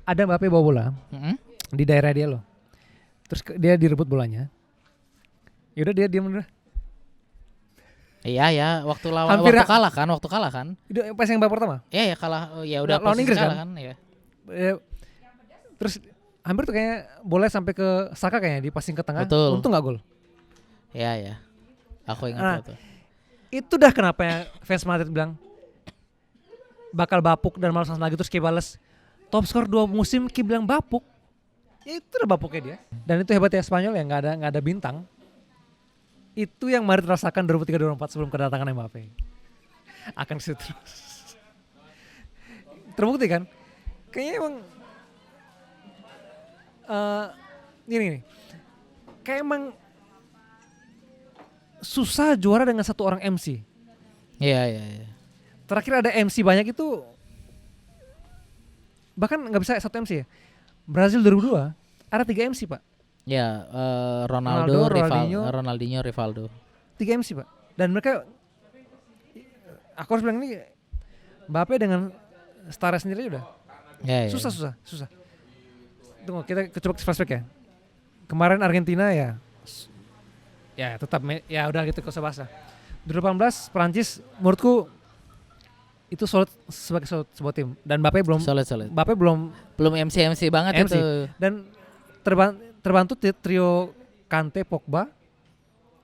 ada Mbappe bawa bola Mm-mm. di daerah dia loh. Terus dia direbut bolanya. Yaudah dia diam udah. Iya ya, waktu Hampir kalah kan. Itu pas yang babak pertama. Iya ya kalah, ya udah Lawan posisi Inggris kalah kan? kan ya. Terus hampir tuh kayaknya bola sampai ke Saka kayaknya dipasing ke tengah. Betul. Untung nggak gol. Iya ya. Aku ingat Nah, itu. itu dah kenapa ya fans Madrid bilang bakal bapuk dan malas lagi. Terus Ki bales top skor 2 musim, Ki bilang bapuk. Ya itu udah bapuknya dia. Dan itu hebatnya Spanyol ya, nggak ada bintang. Itu yang Madrid rasakan 2003-2004 sebelum kedatangan Mbappe. Akan situ terus. Terbukti kan? Kayaknya emang gini. Kayak emang susah juara dengan satu orang MC. Iya. Terakhir ada MC banyak itu bahkan nggak bisa satu MC ya. Brazil 2002 ada 3 MC pak. Ya, Ronaldo, Ronaldinho, Rivaldo. 3 MC pak. Dan mereka, aku harus bilang ini Mbappe dengan star sendiri udah Ya. susah. Tunggu kita coba flashback ya. Kemarin Argentina ya tetap ya udah gitu, kok sebasa. 2018 Prancis menurutku itu solid sebagai sebuah tim, dan Mbappe belum Solid. Mbappe belum MC banget MC. itu. Dan terbantu trio Kante, Pogba,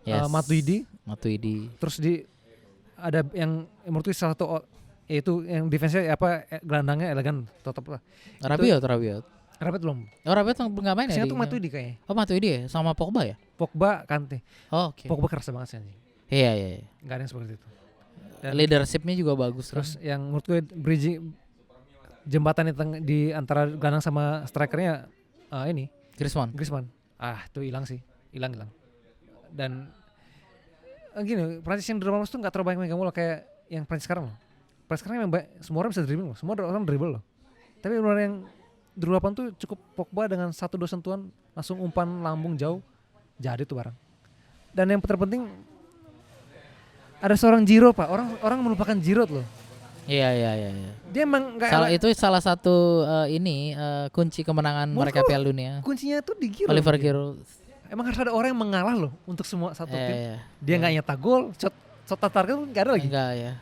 Yes. Matuidi, Matuidi. terus ada yang menurutku salah satu yaitu yang defense-nya gelandangnya elegan tetap lah. Rabiot. Rabiot belum. Oh, Rabiot nggak main ya? Saya tuh Matuidi kayaknya. Oh, Matuidi ya, sama Pogba ya? Pogba, Kante. Oh, oke. Pogba keras banget sih anjing. Iya. Gak ada yang seperti itu. Dan Leadershipnya juga bagus. terus yang menurut gue bridging jembatan di antara gelandang sama strikernya ini Griezmann. Itu hilang. Dan gini, Prancis yang 2018 tuh nggak terlalu banyak megang bola kayak yang Prancis sekarang loh. Prancis sekarang memang semua orang bisa dribbling loh, semua orang dribble loh. Tapi benar yang 2008 tuh cukup Pogba dengan 1-2 sentuhan langsung umpan lambung jauh, jadi tuh barang. Dan yang terpenting ada seorang Giroud pak, orang melupakan Giroud loh. Iya. Dia emang Itu salah satu kunci kemenangan mereka Piala Dunia. Kuncinya tuh di Giroud. Oliver Giroud. Emang harus ada orang yang mengalah loh untuk semua satu tim. Iya. Dia nggak nyetak gol, shot target pun nggak ada lagi. Enggak ya.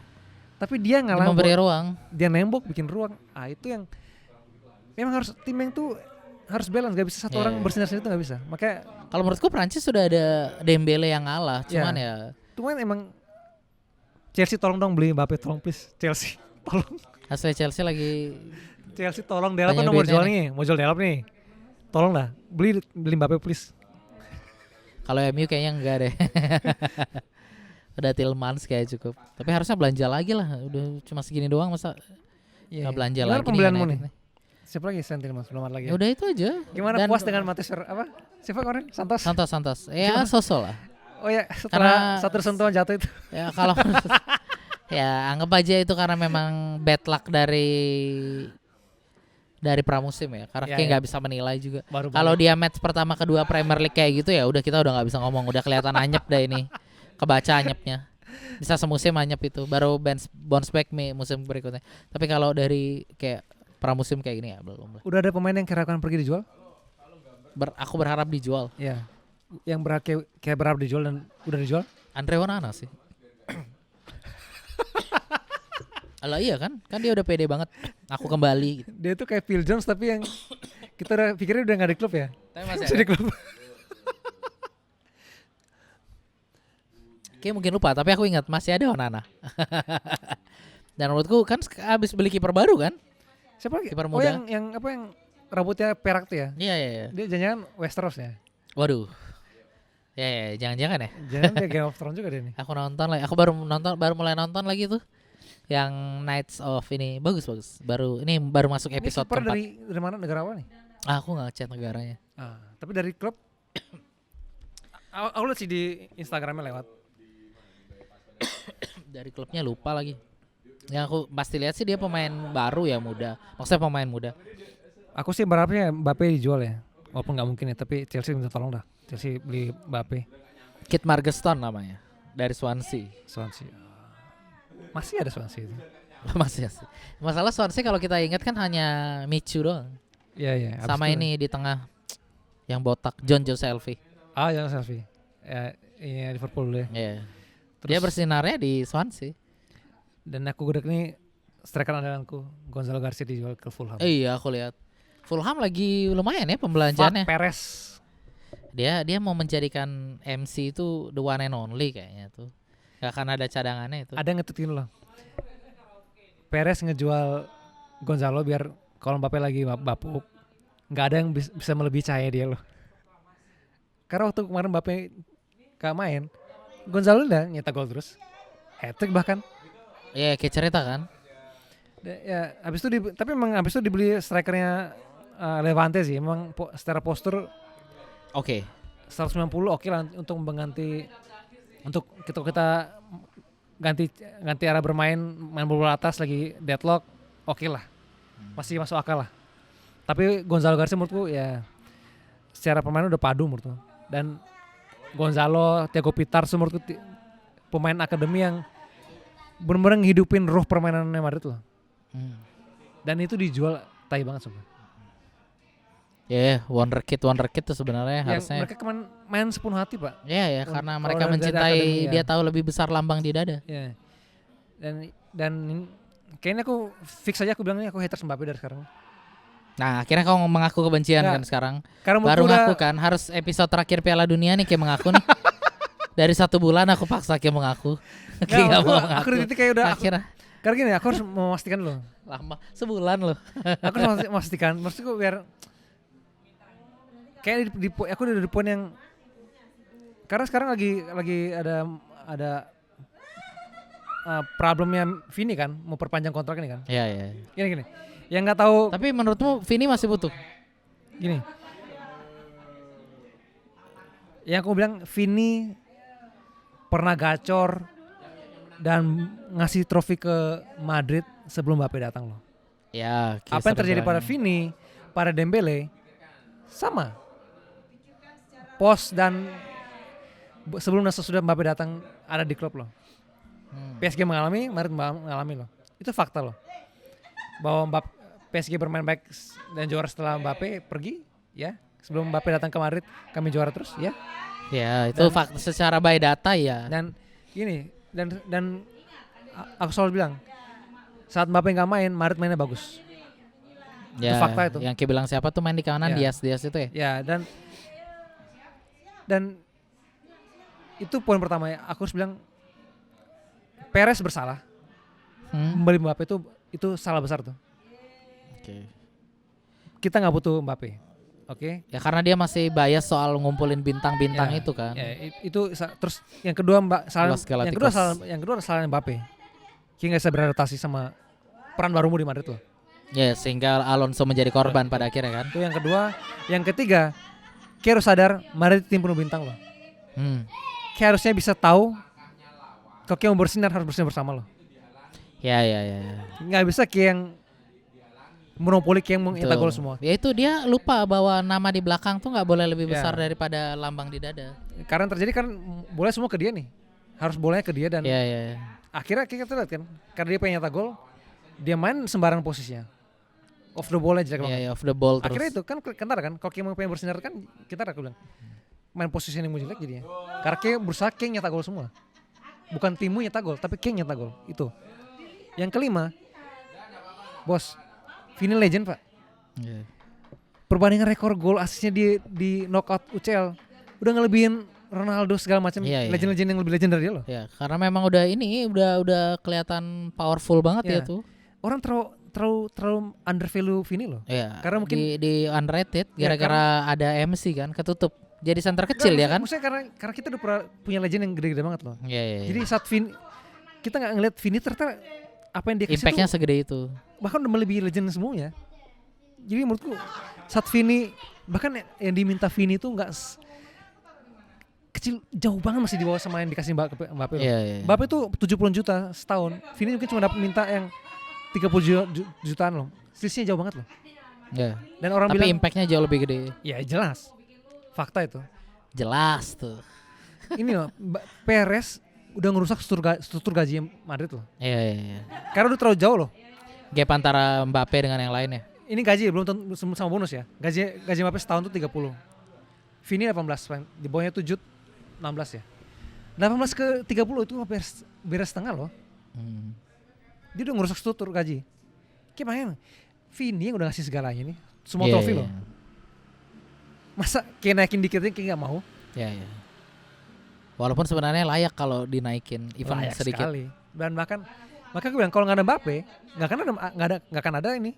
Tapi dia ngalah, Dia memberi ruang. dia nembok, bikin ruang. Itu yang memang harus tim yang tuh harus balance, nggak bisa satu orang bersinar sendiri tuh nggak bisa. Makanya kalau menurutku Prancis sudah ada Dembele yang ngalah, cuman cuman emang Chelsea tolong dong beli Mbappe, tolong please. Chelsea tolong. Asli Chelsea lagi Chelsea tolong, Delap kan mau jual nih, mau jual Delap nih. Tolong lah, beli Mbappe please. Kalau MU kayaknya enggak deh. Udah Tielemans kayak cukup. Tapi harusnya belanja lagi lah. Udah cuma segini doang masa nggak belanja lagi. Pembelianmu nih? Siapa lagi Tielemans? Belum ada lagi. Ya udah itu aja. Gimana puas dengan Matheus siapa kemarin? Santos. Ya sosok lah. Oh ya, setelah satu sentuhan jatuh itu. Ya kalau ya anggap aja itu karena memang bad luck dari pramusim ya, karena kayak nggak bisa menilai juga. Kalau dia match pertama kedua Premier League kayak gitu ya udah, kita udah nggak bisa ngomong, udah kelihatan anyep deh ini, kebaca anyepnya. Bisa semusim anyep itu, baru bounce back musim berikutnya. Tapi kalau dari kayak pramusim kayak gini ya belum lah. Udah ada pemain yang kira-kira pergi dijual? Aku berharap dijual. Iya. Yang kayak berharap dijual dan udah dijual? Andre Onana sih. Alah iya kan dia udah pede banget. Aku kembali. Gitu. Dia tuh kayak Phil Jones tapi yang kita udah pikirnya udah nggak di klub ya. Tapi masih di klub. Kayak mungkin lupa, tapi aku ingat masih ada Onana. Dan menurutku kan abis beli kiper baru kan? Siapa lagi? Kiper muda. Yang rambutnya perak tuh ya? Iya. Dia jangan Westeros ya? Waduh. Ya, jangan-jangan ya. Jangan dia Game of Thrones juga dia nih. Aku nonton lagi. Aku baru mulai nonton lagi tuh. Yang Knights of ini bagus. Baru masuk episode keempat. Ini dari mana, negara apa nih? Aku nggak ngecek negaranya. Tapi dari klub. Aku lihat sih di Instagramnya lewat. Dari klubnya lupa lagi. Yang aku pasti lihat sih dia pemain baru ya, muda. Maksudnya pemain muda. Aku sih berharapnya Mbappe dijual ya. Walaupun nggak mungkin ya, tapi Chelsea minta tolong dah. Chelsea beli Mbappe. Kit Margeston namanya, dari Swansea. Masih ada Swansea itu. Masih. Masalah Swansea kalau kita ingat kan hanya Michu doang. Iya iya. Sama ini di tengah yang botak John Joe Shelby. Yang Shelby. Ya, iya Liverpool dulu ya. Iya. Dia bersinarnya di Swansea. Dan aku gudeg nih striker andalanku Gonzalo Garcia dijual ke Fulham. Iya, aku lihat. Fulham lagi lumayan ya pembelanjaannya. Perez. Dia mau menjadikan MC itu the one and only kayaknya tuh. Gak akan ada cadangannya itu. Ada yang ngetutin loh. Perez ngejual Gonzalo biar kalau Mbappe lagi bapuk, nggak ada yang bisa melebihi cahaya dia loh. Karena waktu kemarin Mbappe gak main, Gonzalo udah nyetak gol terus, hat-trick bahkan. Iya, kayak cerita kan. Ya, tapi memang abis itu dibeli strikernya Levante sih, memang secara postur Oke. 190 oke lah untuk mengganti, untuk kita ganti arah bermain, main bola atas lagi deadlock, oke lah, masih masuk akal lah. Tapi Gonzalo Garcia menurutku ya secara permainan udah padu menurutku. Dan Gonzalo, Thiago Pitars menurutku pemain akademi yang benar-benar ngehidupin roh permainan Madrid loh. Dan itu dijual tai banget sebenarnya. Ya, wonderkid tuh sebenarnya harusnya. Mereka kemarin main sepenuh hati pak. Ya, karena mereka mencintai dia, tahu lebih besar lambang di dada. Ya. Dan kayaknya aku fix aja, aku bilangnya aku haters Mbappe dari sekarang. Nah, akhirnya kau mengaku kebencian kan sekarang. Baru ngaku kan, harus episode terakhir Piala Dunia nih kayak mengaku nih. Dari 1 bulan aku paksa kayak mengaku. Kayak mau mengaku. Aku di titik kayak udah. Akhirnya. Karena gini, aku harus memastikan loh. Lama, sebulan loh. Aku harus memastikan, maksudku biar kayak aku udah di poin yang, karena sekarang lagi ada problemnya Vini kan, mau perpanjang kontrak ini kan. Iya. Gini. Yang nggak tahu. Tapi menurutmu Vini masih butuh? Gini. Yang aku bilang Vini pernah gacor dan ngasih trofi ke Madrid sebelum Mbappe datang loh. Ya. Apa yang terjadi pada Vini, pada Dembele sama. Pos dan sebelum sesudah Mbappe datang ada di klub loh. PSG mengalami, Madrid mengalami loh. Itu fakta loh. Bahwa PSG bermain baik dan juara setelah Mbappe pergi, ya. Sebelum Mbappe datang ke Madrid, kami juara terus, ya. Ya, itu fakta secara by data ya. Dan gini, dan aku selalu bilang, saat Mbappe nggak main, Madrid mainnya bagus. Ya, itu fakta itu. Yang kayak bilang siapa tuh main di kanan, Dias itu ya. Ya, dan itu poin pertama ya. Aku harus bilang Perez bersalah. Membeli Mbappe itu salah besar tuh. Oke. Kita nggak butuh Mbappe. Oke. Ya karena dia masih bias soal ngumpulin bintang-bintang itu kan. Ya, itu terus yang kedua yang kedua salah Mbappe. Kita nggak bisa beradaptasi sama peran barumu di Madrid loh. Ya, sehingga Alonso menjadi korban pada akhirnya kan. Itu yang kedua. Yang ketiga, Ki harus sadar Madrid tim penuh bintang loh. Ki harusnya bisa tahu kalau Ki mau bersinar harus bersinar bersama loh. Ya. Nggak bisa Ki yang monopoli, Ki yang mencetak gol semua. Ya itu dia lupa bahwa nama di belakang tuh nggak boleh lebih besar daripada lambang di dada. Karena terjadi kan boleh semua ke dia nih. Harus bolanya ke dia dan akhirnya kita lihat kan, karena dia pengen nyetak gol, dia main sembarang posisinya. Off the ball-nya jelek banget. Iya, off the ball terus. Akhirnya itu kan kentar kan, kalau Ki mau pengen bersinar kan, kita aku bilang main posisi yang jelek jadinya. Karena Ki berusaha Ki nyetak gol semua. Bukan timmu nyetak gol, tapi Ki nyetak gol. Itu. Yang kelima, bos, Vini legend pak. Perbandingan rekor gol asisnya di knockout UCL udah ngelebihin Ronaldo segala macam, legend-legend yang lebih legend dari dia loh. Ya, karena memang udah kelihatan powerful banget ya tuh. Orang terlalu undervalue Vini loh. Iya. Karena mungkin di underrated gara-gara ada MC kan, ketutup. Jadi center kecil ya kan? Maksudnya karena kita udah punya legend yang gede-gede banget loh. Iya. Jadi saat Vini, kita nggak ngeliat Vini ternyata apa yang dia kasih impactnya segede itu. Bahkan udah melebihi legend semuanya. Jadi menurutku saat Vini, bahkan yang diminta Vini itu nggak kecil, jauh banget masih di bawah sama yang dikasih Mbappe. Iya. Mbappe tuh 70 juta setahun. Vini mungkin cuma dapat minta yang 30 jutaan loh. Selisihnya jauh banget loh. Iya. Dan orang tapi bilang impactnya jauh lebih gede. Ya jelas. Fakta itu. Jelas tuh. Ini loh, Perez udah ngerusak struktur gaji Madrid loh. Iya. Karena udah terlalu jauh loh. Gap antara Mbappe dengan yang lainnya. ini gaji belum tentu sama bonus ya. Gaji Mbappe setahun tuh 30. Vini 18, di bawahnya 16 ya. 18 ke 30 itu beres setengah loh. Dia udah ngerusak struktur gaji. Kayak main Vini yang udah ngasih segalanya nih, semua trofi loh. Masa kayak naikin dikitnya kayak nggak mau? Iya. Walaupun sebenarnya layak kalau dinaikin even layak sedikit. Sekali. Dan maka gue bilang kalau nggak ada Mbappe, nggak akan ada ini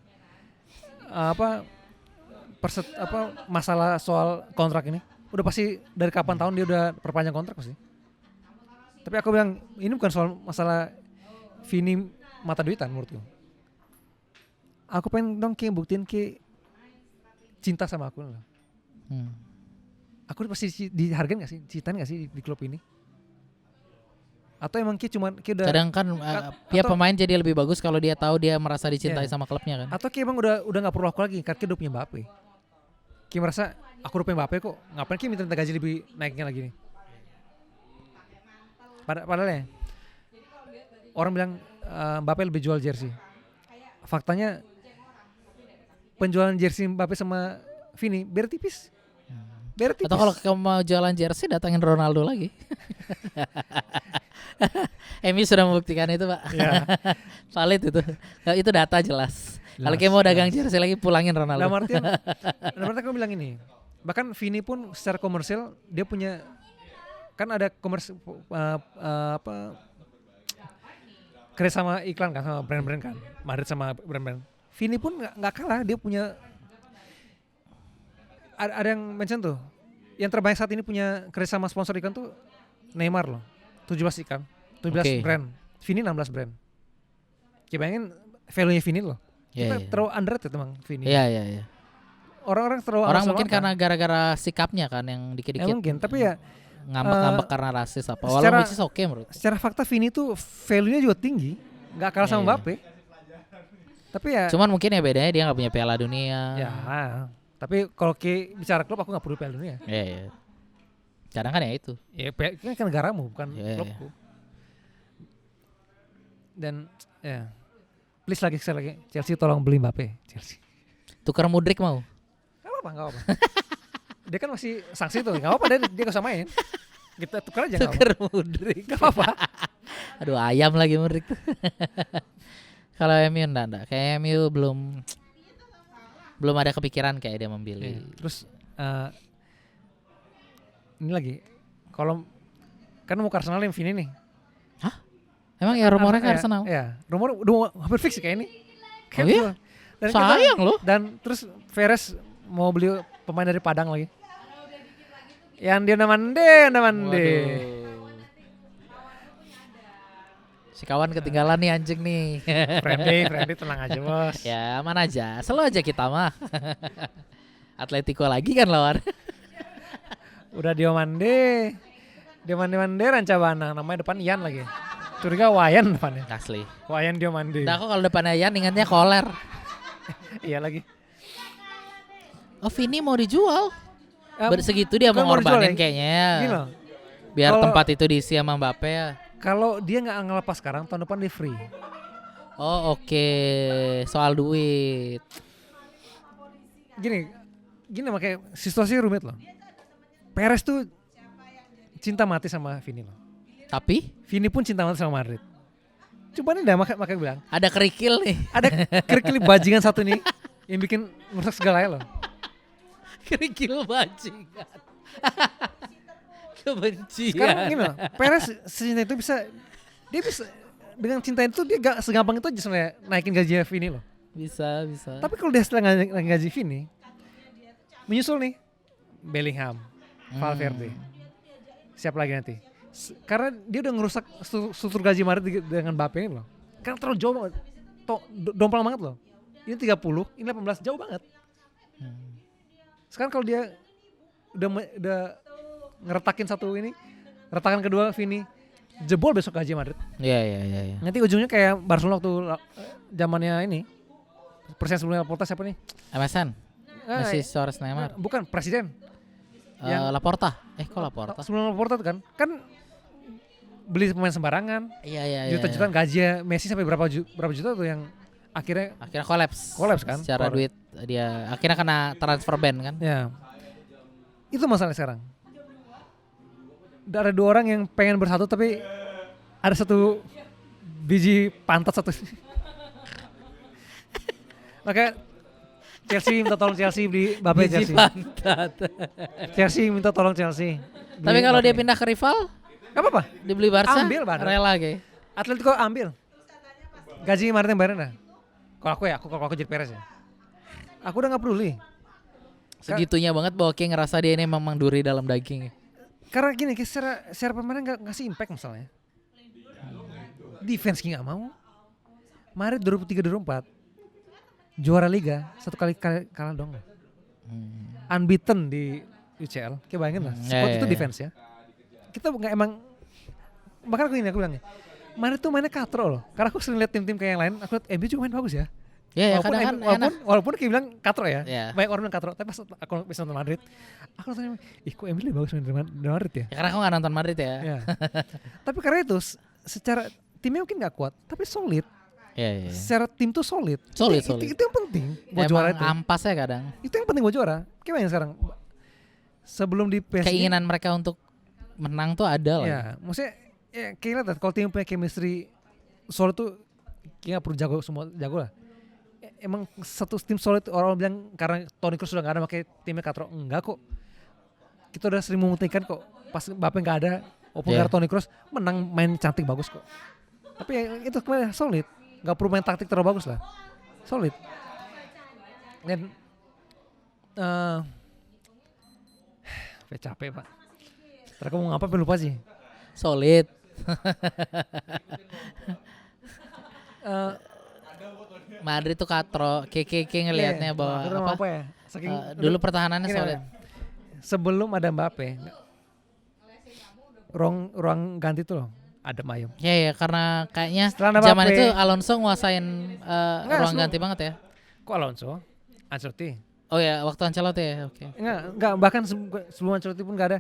masalah soal kontrak ini. Udah pasti dari kapan tahun dia udah perpanjang kontrak pasti. Tapi aku bilang ini bukan soal masalah Vini mata duitan menurutku. Aku pengen dong kayak buktiin kayak cinta sama aku loh. Aku pasti dihargain gak sih, cintain gak sih di klub ini? Atau emang kayak cuman kayak udah kadang kan pemain jadi lebih bagus kalau dia tahu dia merasa dicintai sama klubnya kan. Atau kayak emang udah gak perlu aku lagi karena kayak udah punya Mbappe. Kayak merasa aku udah punya Mbappe kok, ngapain kayak minta gaji lebih naiknya lagi nih. Padahal ya orang bilang Mbappe lebih jual jersey. Faktanya penjualan jersey Mbappe sama Vini beda tipis. Atau kalau kamu mau jualan jersey datangin Ronaldo lagi. MU sudah membuktikan itu Pak. Ya. Valid itu. Itu data jelas. Kalau kamu mau dagang jersey lagi pulangin Ronaldo. Dalam artian aku bilang ini. Bahkan Vini pun secara komersial dia punya kan ada kerjasama iklan kan sama brand-brand kan. Madrid sama brand-brand. Vini pun nggak kalah, dia punya ada yang mention tuh. Yang terbanyak saat ini punya kerjasama sponsor iklan tuh Neymar loh. 17 iklan, 17 brand. Vini 16 brand. Kayak bayangin value-nya Vini loh. Kita terlalu underrated emang Vini. Iya. Orang mungkin karena gara-gara sikapnya kan yang dikit-dikit. Ya mungkin, tapi ya ngambek-ngambek karena rasis apa. Walaupun which is okay menurut. Secara fakta Vini tuh value-nya juga tinggi. Gak kalah sama Mbappe. Tapi ya cuman mungkin ya bedanya dia gak punya Piala Dunia. Ya, tapi kalau bicara klub aku gak perlu Piala Dunia. Iya. Kadang kan ya itu. Ya kan negaramu bukan klubku. Dan ya please sekali lagi Chelsea tolong beli Mbappe. Chelsea. Tukar Mudryk mau? Gak apa-apa. Dia kan masih sanksi tuh, gak apa-apa dia gak usah main. Kita tukar aja. Tukar Mudryk. Gak apa-apa. Aduh ayam lagi Mudryk tuh. Kalau MU enggak. Kayak MU belum ada kepikiran kayak dia membeli. Terus ini lagi, kalau kan mau ke Arsenal yang Vini nih. Hah? Emang ya rumornya ke Arsenal? Ya, rumor udah hampir fix kayak ini. Oh iya? Sayang loh. Dan terus Veres mau beli pemain dari Padang lagi. Yang dia Mande. Si kawan ketinggalan nih anjing nih. Friendly tenang aja bos. Ya aman aja, selalu aja kita mah. Atletico lagi kan lawan. Udah Diomande Rancabana, namanya depan Ian lagi. Curiga Wayan depannya. Asli. Wayan Diomande. Nah, aku kalau depannya Ian ingatnya Koler. Iya lagi. Oh Vini mau dijual. Segitu dia mau ngorbanin kayaknya. Gila. Biar tempat itu diisi sama Mbappe ya. Kalau dia nggak ngelepas sekarang, tahun depan dia free. Oh oke. Soal duit. Gini makanya situasi rumit loh. Perez tuh cinta mati sama Vini loh. Tapi Vini pun cinta mati sama Madrid. Cuman ini makanya bilang. Ada kerikil nih. Ada kerikil bajingan satu nih yang bikin merusak segalanya loh. Kerikil bajingan. Kebencian. Sekarang gini loh, Perez secinta itu bisa dengan cinta itu dia gak segampang itu aja sebenarnya naikin gaji Vini loh. Bisa. Tapi kalau dia setelah naikin gaji Vini, menyusul nih Bellingham, Valverde, siapa lagi nanti? Karena dia udah ngerusak struktur gaji Madrid dengan Mbappe ini loh. Karena terlalu jauh banget, domplang banget loh. Ini 30, ini 18, jauh banget. Sekarang kalau dia udah ngeretakin satu ini, retakan kedua Vini, jebol besok gaji Madrid. Iya. Nanti ujungnya kayak Barcelona waktu zamannya ini. Presiden sebelumnya Laporta siapa nih? MSN. Messi, Suarez, Neymar. Bukan, presiden. Laporta. Kok Laporta? Sebelum Laporta tuh kan beli pemain sembarangan. Iya. Juta-jutaan gaji Messi sampai berapa juta tuh yang akhirnya kolaps kan secara duit, dia akhirnya kena transfer ban kan. Ya, itu masalah sekarang. Ada 2 orang yang pengen bersatu tapi ada satu biji pantat satu. Makanya Chelsea minta tolong Chelsea beli Mbappe. Biji pantat. Chelsea minta tolong Chelsea. Tapi kalau dia pindah ke rival, gak apa-apa. dibeli Barca, Ambil, Barca. rela kayak. Atletico ambil. Gaji kemarin yang bayarin dah. Kalau aku jadi Perez ya. Aku udah gak peduli. Segitunya banget bahwa kayak ngerasa dia ini memang duri dalam daging. Karena gini, secara pemain gak ngasih impact misalnya. Defense gak mau. Maret 2003-2004 juara liga 1 kali kalah dong. Unbeaten di UCL. Kayak bayangin lah. Squad itu defense ya. Kita gak emang. Bahkan aku bilang ya, Maret tuh mainnya katro loh. Karena aku sering lihat tim-tim kayak yang lain, aku lihat MU juga main bagus ya. Ya kadang kan enak. Walaupun kayak bilang katro ya. Yeah. Banyak orang bilang katro, tapi pas aku bisa nonton Madrid, aku nonton, kok MU lebih bagus main dari Madrid ya. Karena aku gak nonton Madrid ya. Ya. Tapi karena itu secara timnya mungkin gak kuat, tapi solid. Iya. Secara tim tuh solid. Solid. Itu yang penting buat Emang juara itu. ampas ya kadang. Itu yang penting buat juara. Kayak yang sekarang. Sebelum di PSG. Keinginan mereka untuk menang tuh ada lah. Ya, maksudnya ya, kayak kalau tim punya chemistry solid tuh kayak gak perlu jago lah. Emang satu tim solid orang bilang karena Toni Kroos sudah gak ada makanya timnya katro. Enggak kok. Kita udah sering membuktikan kok pas Mbappe gak ada walaupun karena Toni Kroos menang main cantik bagus kok. Tapi ya, itu kemarin solid. Gak perlu main taktik terlalu bagus lah. Solid. Dan capek pak. Ntar aku mau ngapa lupa sih. Solid. Madrid tuh katro, keke ngelihatnya bahwa apa ya? Dulu pertahanannya solid. Sebelum ada Mbappe, ruang ganti tuh loh, ada Mayom. Ya karena kayaknya zaman itu Alonso nguasain ruang ganti banget ya. Kok Alonso? Ancelotti. Oh ya, waktu Ancelotti ya, oke. Enggak, bahkan sebelum Ancelotti pun enggak ada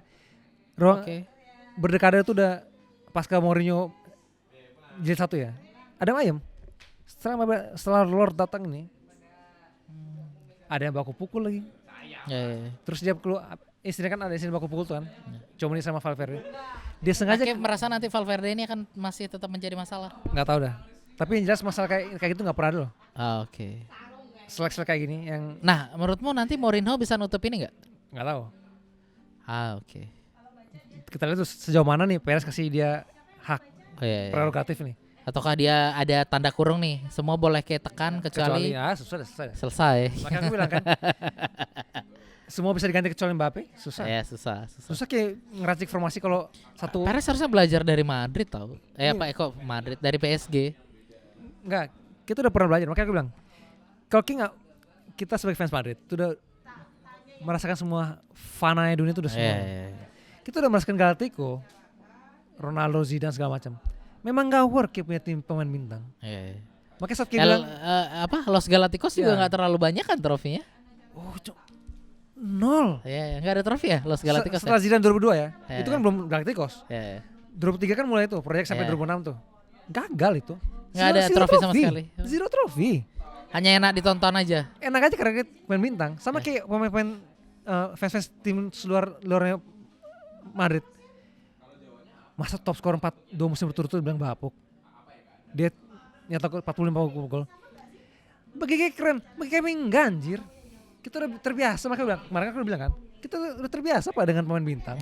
ruang. Berdekade itu udah pasca Mourinho jilid 1 ya. Ada Mayom. Setelah Lord datang nih, ada yang baku pukul lagi. Ya. Terus dia keluar, istilahnya kan ada istilah baku pukul tuh kan. Chouameni sama Valverde. Dia sengaja merasa nanti Valverde ini akan masih tetap menjadi masalah. Nggak tahu dah. Tapi yang jelas masalah kayak gitu nggak pernah ada loh. Oke. Selek kayak gini yang. Nah, menurutmu nanti Mourinho bisa nutup ini nggak? Nggak tahu. Oke. Kita lihat tuh sejauh mana nih Perez kasih dia hak prerogatif nih. Ataukah dia ada tanda kurung nih, semua boleh kayak tekan kecuali selesai. Makanya aku bilang kan, semua bisa diganti kecuali Mbappe, susah. Ya susah. Susah kayak ngeracik formasi kalau satu. Perez harusnya belajar dari Madrid tau. Madrid dari PSG. Enggak, kita udah pernah belajar. Makanya aku bilang, kalau kita sebagai fans Madrid, itu udah merasakan semua fananya dunia itu udah semua. Kita udah merasakan Galactico, Ronaldo, Zidane segala macam. Memang gak work ya punya tim pemain bintang. Makanya saat kita bilang Los Galacticos juga gak terlalu banyak kan trofinya. Oh, 0. Gak ada trofi ya Los Galacticos. Setelah Zidane 2002 ya. Itu kan belum Galacticos. 2003 kan mulai tuh proyek sampai 2006 tuh. Gagal itu. Gak ada trofi sama sekali. Zero trofi. Hanya enak ditonton aja. Enak aja karena dia pemain bintang. Sama kayak pemain fans tim luarnya Madrid. Masa top skor 2 musim berturut-turut bilang bapuk. Dia nyetak 45 gol. Bagi kayak keren, bagi kayak enggak anjir. Kita udah terbiasa, makanya aku bilang kan, kita udah terbiasa Pak dengan pemain bintang.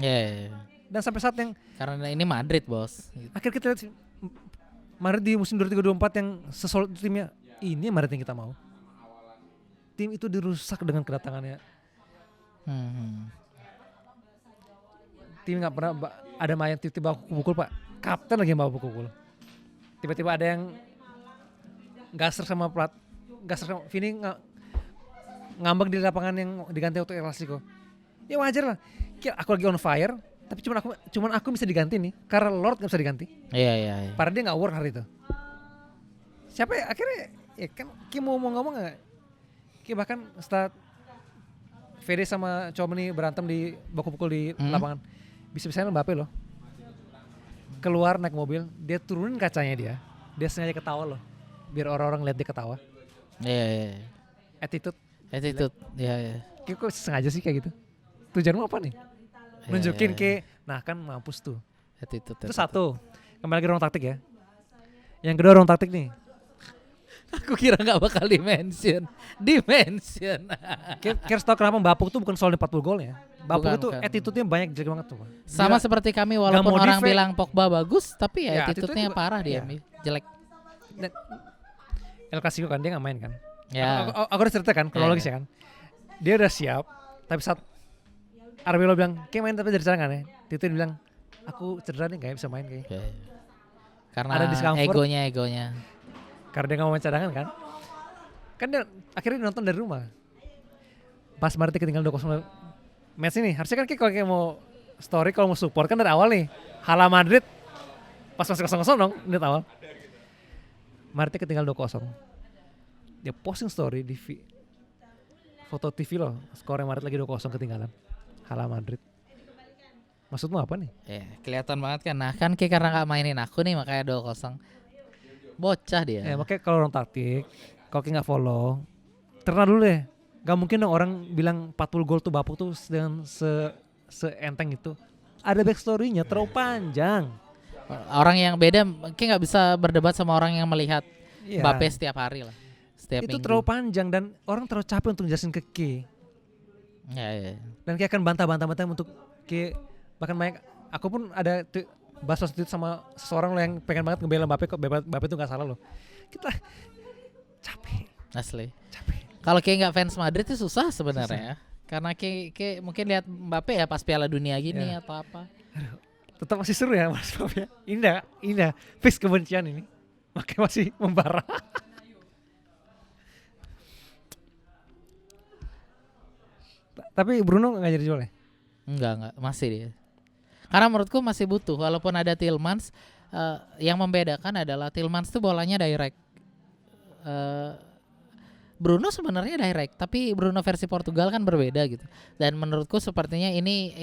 Dan sampai saat yang karena ini Madrid, Bos. Akhirnya kita lihat Madrid di musim 2023 yang sesolid timnya, ini Madrid yang kita mau. Tim itu dirusak dengan kedatangannya. Tim nggak pernah ada main tiba-tiba baku pukul Pak, kapten lagi yang bawa pukul. Tiba-tiba ada yang gasser sama Vini ngambek di lapangan yang diganti waktu El Clasico. Ya wajar lah, aku lagi on fire, tapi cuman aku bisa diganti nih, karena Lord nggak bisa diganti. Iya. Padahal dia nggak work hari itu. Siapa ya akhirnya? Ya kan, Kim mau ngomong nggak? Kim bahkan setelah Fede sama Chouameni berantem di baku pukul di lapangan. Bisa-bisanya Mbappe loh. Keluar naik mobil, dia turunin kacanya dia sengaja ketawa loh. Biar orang-orang lihat dia ketawa. Iya. Attitude. Iya. Kayak kok sengaja sih kayak gitu. Tujuanmu apa nih? Nunjukin ke, nah kan mampus tuh. Attitude. Itu satu. Kembali lagi ruang taktik ya. Yang kedua ruang taktik nih. Aku kira nggak bakal dimention. Kayak harus tahu kenapa Bapuk tuh bukan soal 40 golnya. Bapuk itu Bukan. attitude-nya banyak jelek banget tuh. Sama Gila. seperti kami walaupun Gak orang modif, bilang Pogba bagus, tapi Ya, ya attitude-nya attitude-nya parah dia, iya. jelek. Dan El Clasico kan dia gak main kan. Ya. Aku udah cerita kan kronologis ya kan. Dia udah siap, tapi saat Arbelo bilang, kayak main tapi dari cadangan ya. Tito bilang, aku cedera nih gak bisa main kayak. Oke. Karena Ada discomfort. egonya. Karena dia gak mau main cadangan kan. Kan dia akhirnya nonton dari rumah. Pas Marti ketinggalan 2-0 match ini, harusnya kan kalau kayak mau story, kalau mau support kan dari awal nih. Hala Madrid pas masih 0-0 dong, menit awal. Marti ketinggalan 2-0. Dia posting story di foto TV loh, skornya Madrid lagi 2-0 ketinggalan. Hala Madrid. Maksudmu apa nih? Kelihatan banget kan. Nah kan kayak karena gak mainin aku nih makanya 2-0. Bocah dia. Ya makanya kalau orang taktik, kalau kayak gak follow, terna dulu deh. Gak mungkin dong orang bilang 40 gol tuh Bapuk tuh dengan seenteng itu. Ada backstory-nya terlalu panjang. Orang yang beda kayak gak bisa berdebat sama orang yang melihat Iya. Mbappe setiap hari lah. Setiap Itu minggu. terlalu panjang dan orang terlalu capek untuk jelasin ke Ki. Ya. Dan kayak akan bantah-bantah untuk Ki. Bahkan banyak, aku pun ada bahas tweet sama seseorang loh yang pengen banget ngebela Mbappe, kok Mbappe itu gak salah loh. Kita capek. Asli. Capek. Kalau kayak nggak fans Madrid itu susah sebenarnya. Karena kayak mungkin lihat Mbappe ya pas Piala Dunia gini atau apa. Tetap masih seru ya Mas Mbappe. Indah. Fix kebencian ini. Makanya masih membara. Tapi Bruno nggak jadi jual ya? Enggak, masih dia. Karena menurutku masih butuh walaupun ada Tielemans, yang membedakan adalah Tielemans tuh bolanya direct. Bruno sebenarnya direct, tapi Bruno versi Portugal kan berbeda gitu. Dan menurutku sepertinya ini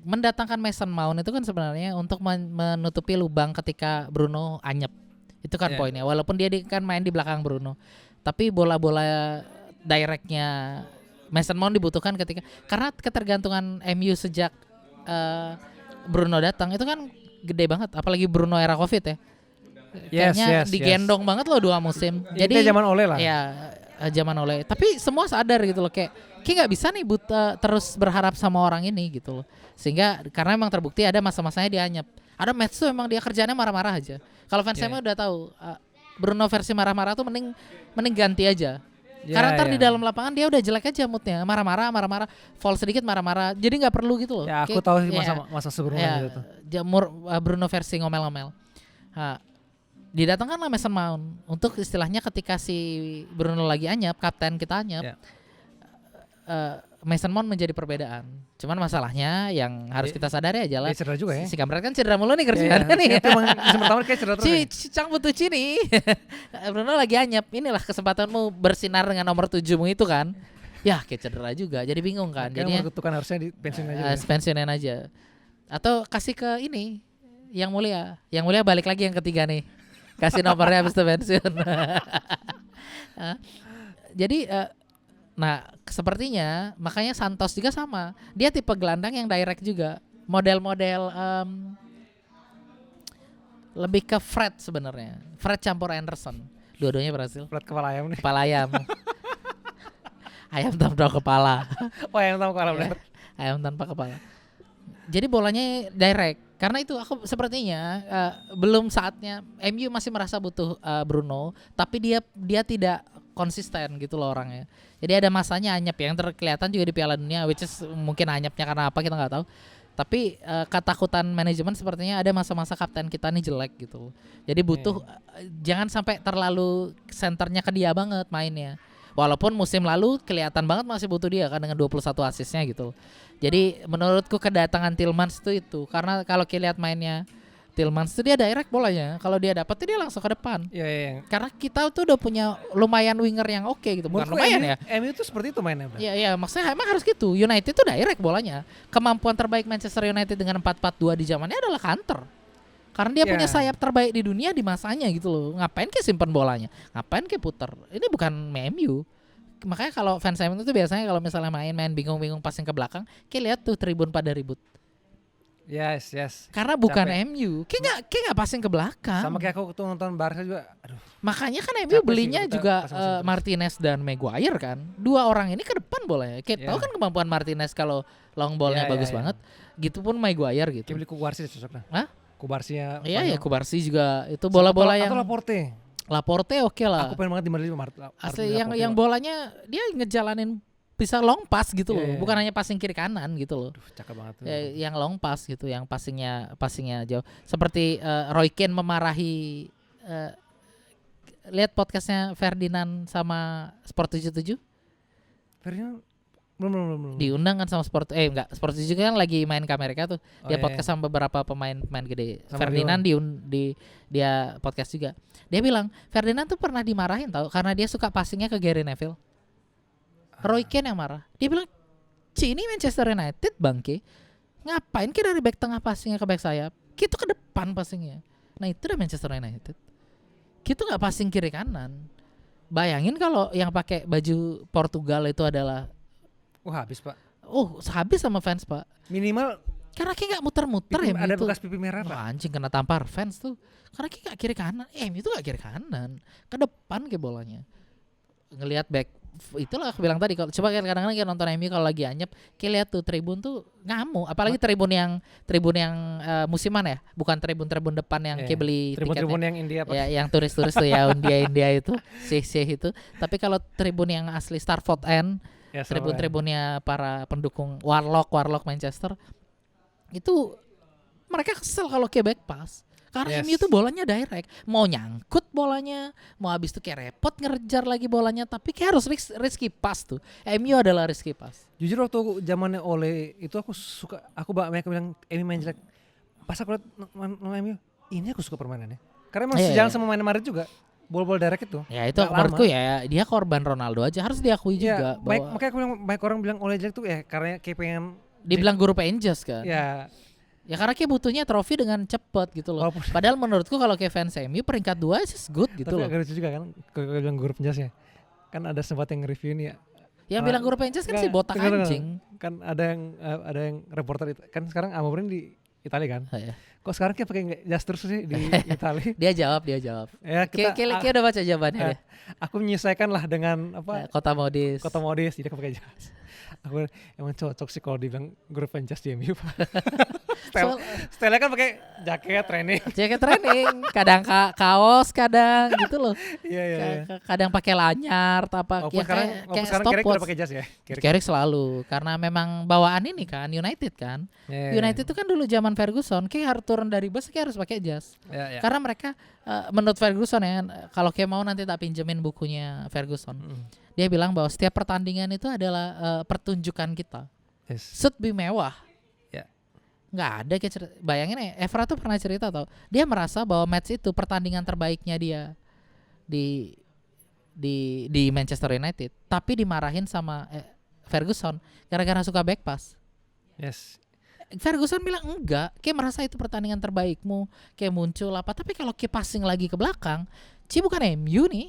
mendatangkan Mason Mount itu kan sebenarnya untuk menutupi lubang ketika Bruno anyep. Itu kan poinnya. Walaupun dia kan main di belakang Bruno, tapi bola-bola directnya Mason Mount dibutuhkan karena ketergantungan MU sejak Bruno datang itu kan gede banget, apalagi Bruno era Covid ya. Kayaknya digendong banget loh 2 musim. Jadi zaman Ole lah. Ya, zaman Ole. Tapi semua sadar gitu loh kayak nggak bisa nih terus berharap sama orang ini gitu loh. Sehingga karena emang terbukti ada masa-masanya dia anyep. Ada match tuh emang dia kerjanya marah-marah aja. Kalau fans MU udah tahu Bruno versi marah-marah tuh mending ganti aja. Karena ntar di dalam lapangan dia udah jelek aja moodnya, marah-marah, fall sedikit marah-marah. Jadi nggak perlu gitu loh. Ya aku tahu sih masa Bruno gitu tuh. Jamur Bruno versi ngomel-ngomel. Didatangkanlah Mason Mount untuk istilahnya ketika si Bruno lagi anyap, kapten kita anyap. Mason Mount menjadi perbedaan. Cuman masalahnya yang harus kita sadari aja lah. Cedera juga ya. Si Kamrat kan cedera mulu nih kerjaannya nih. Itu emang musim pertama kayak cedera terus. Cang butuh Cini. Bruno lagi anyap. Inilah kesempatanmu bersinar dengan nomor 7-mu itu kan. Ya kayak cedera juga. Jadi bingung kan. Jadi menurutku kan harusnya dipensiunin aja. Pensiunin aja. Atau kasih ke ini Yang Mulia. Yang Mulia balik lagi yang ketiga nih. Kasih nomornya habis itu pensiun. Jadi nah sepertinya makanya Santos juga sama. Dia tipe gelandang yang direct juga. Model-model lebih ke Fred sebenarnya. Fred campur Anderson. Dua-duanya berhasil. Fred kepala ayam nih. Kepala ayam. Ayam tanpa kepala. Oh ayam tanpa kepala benar. Ayam tanpa kepala. Jadi bolanya direct. Karena itu aku sepertinya belum saatnya. MU masih merasa butuh Bruno, tapi dia tidak konsisten gitu loh orangnya. Jadi ada masanya anyep yang terkelihatan juga di Piala Dunia, which is mungkin anyepnya karena apa kita nggak tahu. Tapi ketakutan manajemen sepertinya ada masa-masa kapten kita nih jelek gitu. Jadi butuh jangan sampai terlalu senternya ke dia banget mainnya. Walaupun musim lalu kelihatan banget masih butuh dia kan dengan 21 asisnya gitu. Jadi menurutku kedatangan Tielemans itu karena kalau kita lihat mainnya Tielemans itu dia direct bolanya. Kalau dia dapat dia langsung ke depan. Iya. Karena kita tuh udah punya lumayan winger yang oke gitu. Bukan lumayan ya. MU tuh seperti itu mainnya. Iya, maksudnya emang harus gitu. United tuh direct bolanya. Kemampuan terbaik Manchester United dengan 4-4-2 di zamannya adalah counter. Karena dia punya sayap terbaik di dunia di masanya gitu loh. Ngapain kayak simpen bolanya? Ngapain kayak puter? Ini bukan MU. Makanya kalau fans MU itu biasanya kalau misalnya main bingung-bingung passing ke belakang, kayak lihat tuh tribun pada ribut. Yes. Karena bukan MU. Kayak nggak passing ke belakang. Sama kayak aku tuh nonton Barca juga. Aduh. Makanya kan MU belinya juga Martinez dan Maguire kan. Dua orang ini ke depan bolanya. Kayak tahu kan kemampuan Martinez kalau long ballnya bagus banget. Gitu pun Maguire gitu. Kayak beli Kubarsi cocok lah. Hah? Kubarsinya. Iya Kubarsi juga itu bola-bola yang. Atau Laporte oke lah. Aku pengen banget di Madrid asli yang bolanya dia ngejalanin bisa long pass gitu loh. Bukan hanya passing kiri kanan gitu loh. Duh, cakep banget tuh. Yang long pass gitu, yang passingnya jauh. Seperti Roy Keane memarahi lihat podcastnya Ferdinand sama Sport 77. Ferdinand belum. Diundang kan sama Sport Sport 77 kan lagi main ke Amerika tuh. Dia podcast sama beberapa pemain gede. Sama Ferdinand dia podcast juga. Dia bilang Ferdinand tuh pernah dimarahin tau karena dia suka passingnya ke Gary Neville. Roy Keane yang marah. Dia bilang, ini Manchester United bangke. Ngapain kita dari back tengah passingnya ke back sayap? Kita ke depan passingnya. Nah itu udah Manchester United. Kita nggak passing kiri kanan. Bayangin kalau yang pakai baju Portugal itu adalah habis pak. Habis sama fans pak. Minimal karena kayak nggak muter-muter ya. Ada bekas pipi merah pak. Anjing kena tampar fans tuh. Karena kayak nggak kiri kanan. itu nggak kiri kanan. Ke depan kayak bolanya. Ngelihat back. Itulah aku bilang tadi. Coba kadang-kadang kayak nonton MU kalau lagi anyep. Kayak lihat tuh tribun tuh ngamuk. Apalagi tribun yang musiman ya. Bukan tribun depan yang kayak beli tiketnya. Tribun yang India pak. Ya, yang turis-turis tuh ya India itu. Sih itu. Tapi kalau tribun yang asli Starford End. Tribun-tribunnya para pendukung Warlock Manchester itu mereka kesel kalau kayak back pass karena MU itu bolanya direct, mau nyangkut bolanya, mau habis itu kayak repot ngejar lagi bolanya, tapi kayak harus risky pass tuh. MU adalah risky pass. Jujur waktu zamannya Ole itu aku banyak bilang MU main jelek. Pas aku lihat MU, ini aku suka permainannya. Karena emang sejalan sama main Madrid juga. Bola-bola direct itu. Ya itu menurutku ya dia korban Ronaldo aja, harus diakui juga. Makanya aku bilang banyak orang bilang Ole jelek tuh ya karena kayak pengen dibilang guru Rangers kan. Ya karena kayak butuhnya trofi dengan cepet gitu loh. Padahal menurutku kalau kayak fans MU peringkat 2 is good gitu loh. Tapi agak lucu juga kan kalau bilang guru Rangers ya. Kan ada sempat yang review nih ya. Yang bilang guru Rangers kan si botak anjing. Kan ada yang reporter itu. Kan sekarang Amorim di Italia kan. Kok sekarang kayak pakai jas terus sih di Italia? Dia jawab. Ya, kayak udah baca jawabannya deh. Aku menyesuaikan lah dengan Kota modis, jadi aku pakai jas. Aku emang cocok sih kalau dibilang grup jas di MU. Style kan pakai jaket training, kadang kaos, kadang gitu loh. Iya. Kadang pakai lanyar, kayak stopwatch. Pakai jas ya. Carrick selalu, karena memang bawaan ini kan United kan. United itu kan dulu zaman Ferguson, kayak harus turun dari bus kayak harus pakai jas. Karena mereka menurut Ferguson ya, kalau kayak mau nanti tak pinjemin bukunya Ferguson. Dia bilang bahwa setiap pertandingan itu adalah pertunjukan kita. Should be mewah. Nggak ada kayak cerita. Bayangin ya, Evra tuh pernah cerita tau. Dia merasa bahwa match itu pertandingan terbaiknya dia di Manchester United, tapi dimarahin sama Ferguson gara-gara suka back pass. Ferguson bilang enggak, kayak merasa itu pertandingan terbaikmu, kayak muncul apa. Tapi kalau kayak passing lagi ke belakang, bukan MU nih.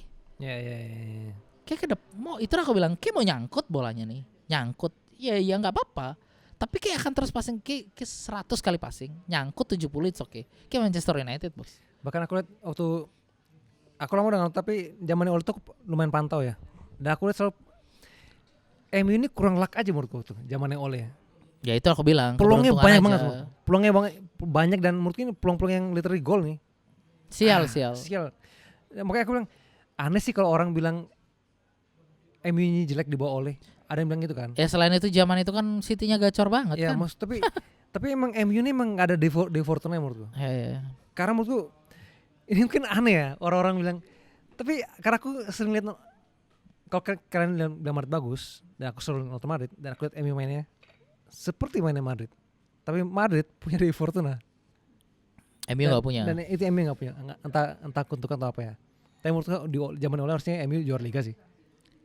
Kayak itu aku bilang kayak mau nyangkut bolanya nih, nyangkut. Ya nggak apa-apa. Tapi kayak akan terus passing kayak 100 kali passing, nyangkut 70 it's okay. Kayak Manchester United bos. Bahkan aku lihat waktu aku lama udah nonton, tapi zamannya Ole tuh lumayan pantau ya. Dan aku lihat selalu MU ini kurang luck aja menurutku tuh zamannya Ole. Ya itu aku bilang. Peluangnya banyak banget. Peluangnya banyak dan menurutku ini peluang-peluang yang literally gol nih. Sial. Makanya aku bilang aneh sih kalau orang bilang MU ini jelek di bawah Ole. Ada yang bilang gitu kan. Ya selain itu zaman itu kan City-nya gacor banget kan. Tapi emang MU ini emang gak ada de Fortuna menurutku. Karena menurutku ini mungkin aneh ya orang-orang bilang. Tapi karena aku sering lihat kalau kalian bilang Madrid bagus dan aku selalu nonton Madrid dan aku lihat MU mainnya seperti mainnya Madrid. Tapi Madrid punya de Fortuna. MU nggak punya. Dan itu MU nggak punya. Entah kutukan atau apa ya. Tapi menurutku di zaman Ole harusnya MU juara liga sih.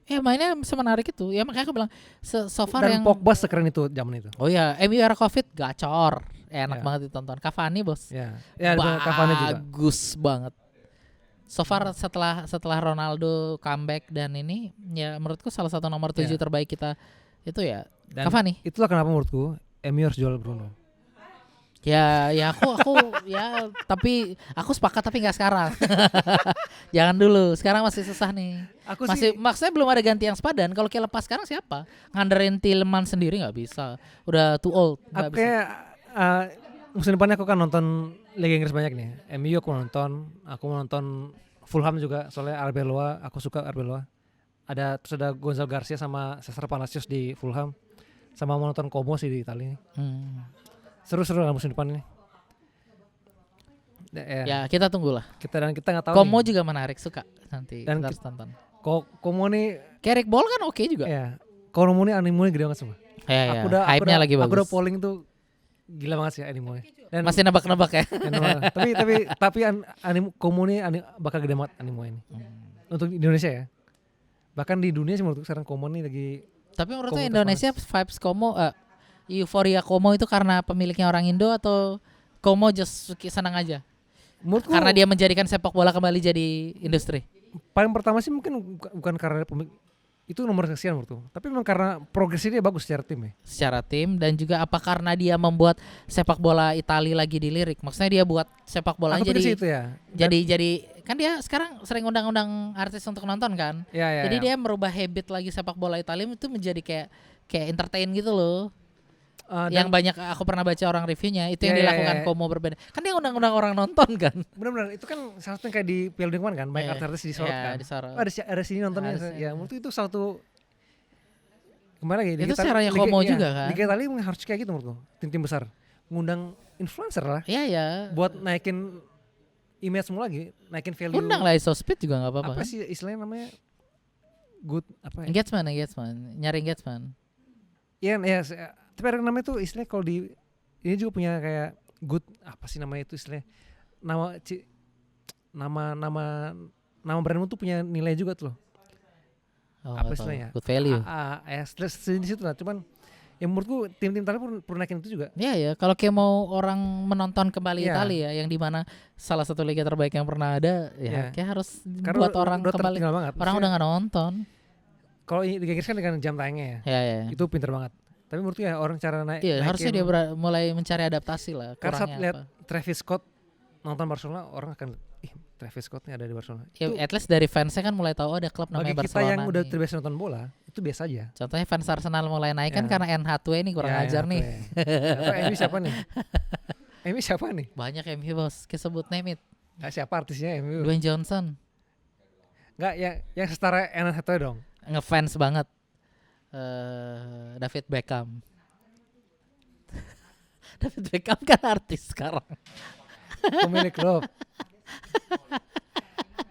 Mainnya semenarik itu. Ya makanya aku bilang so far dan yang Pogba sekeren itu zaman itu. Oh ya, MU era Covid gacor. enak Ya. banget ditonton. Cavani bos, Ya, Cavani juga. bagus banget. So far setelah Ronaldo comeback dan ini ya menurutku salah satu nomor 7 Ya. terbaik kita itu ya Dan Cavani. itulah kenapa menurutku MU harus jual Bruno. Ya aku ya tapi aku sepakat tapi nggak sekarang. Jangan dulu. Sekarang masih susah nih. Aku Masih maksudnya belum ada ganti yang sepadan. Kalau kita lepas sekarang siapa? Nganderin Tielemans sendiri nggak bisa. Udah too old. Nggak aku bisa. kayak musim depannya aku kan nonton Liga Inggris banyak nih. MU aku mau nonton Fulham juga soalnya Arbeloa, aku suka Arbeloa. Terus ada Gonzalo Garcia sama Cesar Palacios di Fulham. Sama mau nonton Como sih di Italia. Seru-seru lah musim depan ini. Ya kita tunggulah. Kita nggak tahu. Como nih. juga menarik, suka nanti Dan kita harus tonton. Como nih, Carrick Ball kan oke juga. ya. Como nih animonya gede banget semua. Ya, Aku hype-nya lagi Aku udah bagus. polling tuh gila banget sih animonya. Dan Masih nebak-nebak ya. tapi Como nih bakal gede banget animo ini. Untuk Indonesia ya. Bahkan di dunia sih menurutku sekarang Como nih lagi. Tapi menurutnya Komunitas Indonesia vibes Como, euforia Como itu karena pemiliknya orang Indo atau Como just senang aja? Menurutku Karena dia menjadikan sepak bola kembali jadi industri. paling pertama sih mungkin bukan karena itu nomor sekian menurutku. Tapi memang karena progresnya dia bagus secara tim ya. Secara tim dan juga apa karena dia membuat sepak bola Italia lagi dilirik. Maksudnya dia buat sepak bola Aku pikir jadi sih itu ya. jadi kan dia sekarang sering undang-undang artis untuk nonton kan. Ya. Jadi dia merubah habit lagi sepak bola Italia itu menjadi kayak entertain gitu loh. Yang banyak aku pernah baca orang reviewnya itu yang dilakukan Como berbeda. Kan dia undang-undang orang nonton kan. Benar-benar itu kan salah satu yang kayak di Piala Dunia kemarin kan, banyak artis disorot kan. Disorot. Ada sini nontonnya. Ya, menurut itu satu kembali lagi. Itu caranya Como juga kan. Liga Italia harus kayak gitu menurutku. Tim-tim besar ngundang influencer lah. Iya. Buat naikin image semua lagi, naikin value. Undang lah ISOSpeed juga nggak apa-apa. Apa sih istilahnya namanya? Good apa ya? Engagement, nyari engagement. Iya, tapi ada namanya tuh istilahnya kalau di ini juga punya kayak good apa sih namanya itu istilahnya nama brandmu tuh punya nilai juga tuh loh. Apa istilahnya? Good value. Di situ lah. Cuman yang menurutku tim-tim Italia perlu naikin itu juga. Iya kalau kayak mau orang menonton kembali Iya. Italia yang dimana salah satu liga terbaik yang pernah ada Iya. kayak harus Karena buat orang kembali. banget. Orang udah nggak nonton. Kalau Liga Inggris kan dengan jam tayangnya ya. Ya. Itu pinter banget. Tapi menurutku ya orang cara Iya, harusnya dia mulai mencari adaptasi lah. Karena saat Kurangnya lihat apa. Travis Scott nonton Barcelona, orang akan Travis Scott nih ada di Barcelona. Ya, Itu at least dari fansnya kan mulai tahu ada klub namanya bagi kita Barcelona. yang udah nih. terbiasa nonton bola, itu biasa aja. Contohnya fans Arsenal mulai naik kan Ya. karena NH2 ini kurang ajar nih. Emi siapa nih? Emi siapa nih? Banyak MU bos, kesebut name it. Siapa artisnya Emi? Dwayne Johnson Enggak yang setara Enan Hathaway dong. ngefans banget. David Beckham. David Beckham kan artis sekarang. Pemilik klub.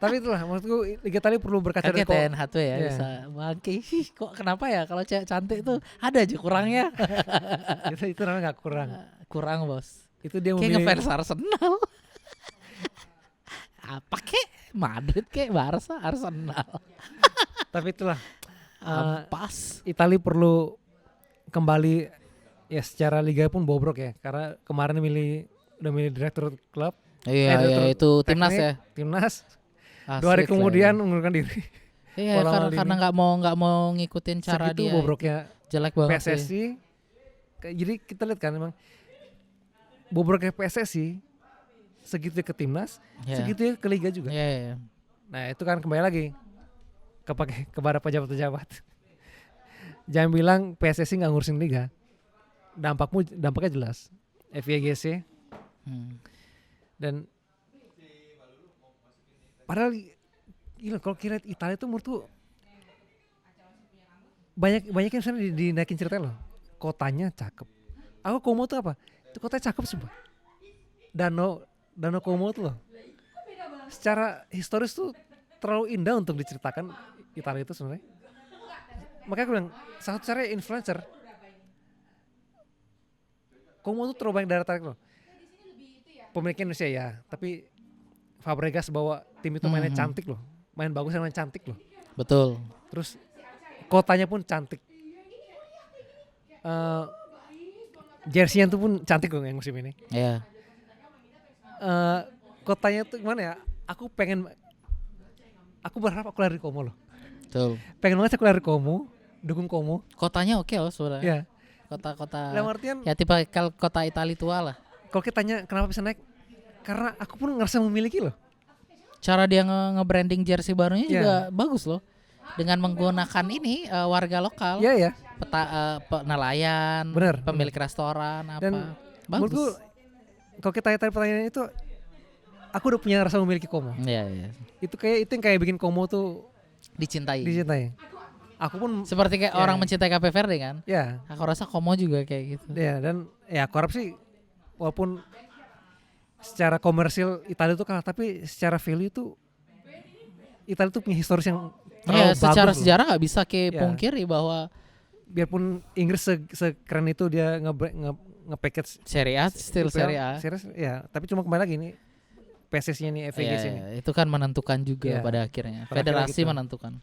Tapi itulah maksudku Liga Italia perlu berkaca Kan dari kita NH2 ya Iya. bisa bangke. Kok kenapa ya kalau cewek cantik tuh ada aja kurangnya. itu namanya nggak kurang. Kurang bos. Itu dia Kayak memilih ngefans Arsenal. Apa kek? Madrid kek Barca Arsenal. tapi itulah Pas. Italia perlu kembali ya secara liga pun bobrok ya karena kemarin udah milih direktur klub. Iya itu timnas teknik, ya. Timnas. Asik 2 hari lah kemudian ya. mengundurkan diri. Iya Pola karena nggak mau ngikutin cara Segitu dia. bobroknya Jelek banget sih. PSSI. Jadi kita lihat kan memang bobroknya PSSI segitu ke timnas, Iya. segitu ke liga juga. Iya. Nah itu kan kembali lagi kepada pejabat-pejabat. Jangan bilang PSSI nggak ngurusin liga. Dampaknya jelas. FIGC dan padahal gila kalau kira Italia itu menurutku banyak yang misalnya dinaikin ceritanya loh. Kotanya cakep. Aku Como tuh apa? Itu kotanya cakep sumpah. Danau Como tuh loh. Secara historis tuh terlalu indah untuk diceritakan Italia itu sebenarnya. Makanya aku bilang salah satu cara influencer. Como tuh terlalu banyak daya tarik loh. Pemiliknya Indonesia ya, tapi Fabregas bawa tim itu mainnya cantik loh. Main bagus dan main cantik loh. Betul. Terus kotanya pun cantik. jersey-nya tuh pun cantik loh yang musim ini. Iya. Kotanya tuh gimana ya? Aku berharap aku lari Como loh. Betul. Pengen banget aku lari Como, dukung Como. Kotanya oke loh sebenarnya. Iya. Kota-kota. Dalam artian Ya tipe kota Italia tua lah. kalau kita tanya kenapa bisa naik, karena aku pun ngerasa memiliki loh. Cara dia nge-branding jersey barunya Iya. juga bagus loh. Dengan menggunakan ini warga lokal. Iya ya. Nelayan, Bener, pemilik restoran apa. Dan Bagus. menurutku kalau kita tanya pertanyaan itu, aku udah punya rasa memiliki Como. Iya, iya. Itu yang kayak bikin Como tuh Dicintai. Aku pun Seperti kayak orang mencintai Cape Verde kan. ya. Aku rasa Como juga kayak gitu. Ya, dan ya aku harap sih walaupun secara komersil Italia itu kalah, tapi secara value tuh Italia tuh punya historis yang terlalu bagus. Secara loh. sejarah nggak bisa kayak Ya. pungkiri bahwa Biarpun Inggris sekeren itu dia nge-package Serie A still Serie A. Series, ya, tapi cuma kembali lagi nih PSSI-nya nih, FA Iya, ini. itu kan menentukan juga Iya. pada akhirnya. Pada Federasi akhirnya gitu. menentukan.